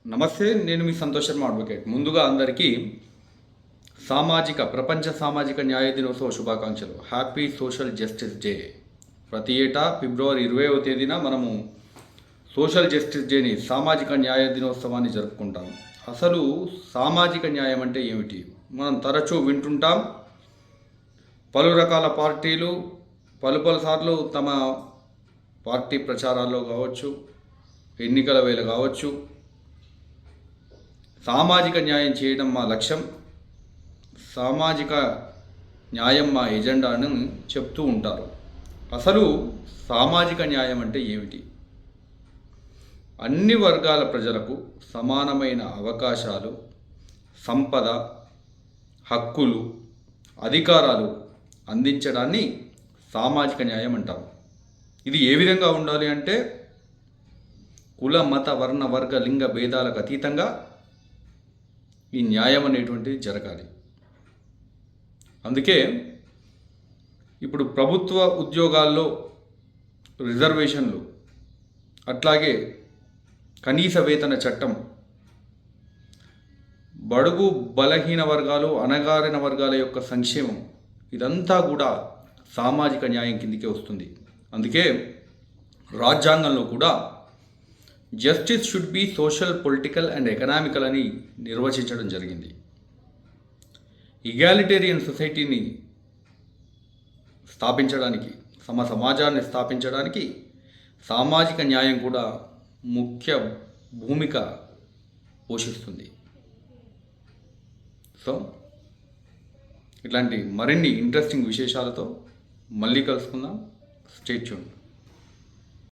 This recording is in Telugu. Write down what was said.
నమస్తే, నేను మీ సంతోష్ శర్మ అడ్వకేట్. ముందుగా అందరికీ ప్రపంచ సామాజిక న్యాయ దినోత్సవ శుభాకాంక్షలు. Happy social justice day. ప్రతి ఏటా ఫిబ్రవరి 20వ తేదీన మనము సోషల్ జస్టిస్ డేని, సామాజిక న్యాయ దినోత్సవాన్ని జరుపుకుంటాం. అసలు సామాజిక న్యాయం అంటే ఏమిటి? మనం తరచూ వింటుంటాం. పలు రకాల పార్టీలు పలుసార్లు తమ పార్టీ ప్రచారాల్లో కావచ్చు, ఎన్నికల వేళ కావచ్చు, సామాజిక న్యాయం చేయడం మా లక్ష్యం, సామాజిక న్యాయం మా ఎజెండాను చెప్తూ ఉంటారు. అసలు సామాజిక న్యాయం అంటే ఏమిటి? అన్ని వర్గాల ప్రజలకు సమానమైన అవకాశాలు, సంపద, హక్కులు, అధికారాలు అందించడాన్ని సామాజిక న్యాయం అంటారు. ఇది ఏ విధంగా ఉండాలి అంటే కుల, మత, వర్ణ, వర్గ, లింగ భేదాలకు అతీతంగా ఈ న్యాయం అనేటువంటిది జరగాలి. అందుకే ఇప్పుడు ప్రభుత్వ ఉద్యోగాల్లో రిజర్వేషన్లు, అట్లాగే కనీస వేతన చట్టం, బడుగు బలహీన వర్గాలు, అణగారిన వర్గాల యొక్క సంక్షేమం, ఇదంతా కూడా సామాజిక న్యాయం కిందికే వస్తుంది. అందుకే రాజ్యాంగంలో కూడా justice should be social, political and economical అని నిర్వచించడం జరిగింది. ఈగాలిటేరియన్ సొసైటీని స్థాపించడానికి, సమాజాన్ని స్థాపించడానికి సామాజిక న్యాయం కూడా ముఖ్య భూమిక పోషిస్తుంది. సో ఇట్లాంటి మరిన్ని ఇంట్రెస్టింగ్ విశేషాలతో మళ్ళీ కలుసుకుందాం. Stay tuned.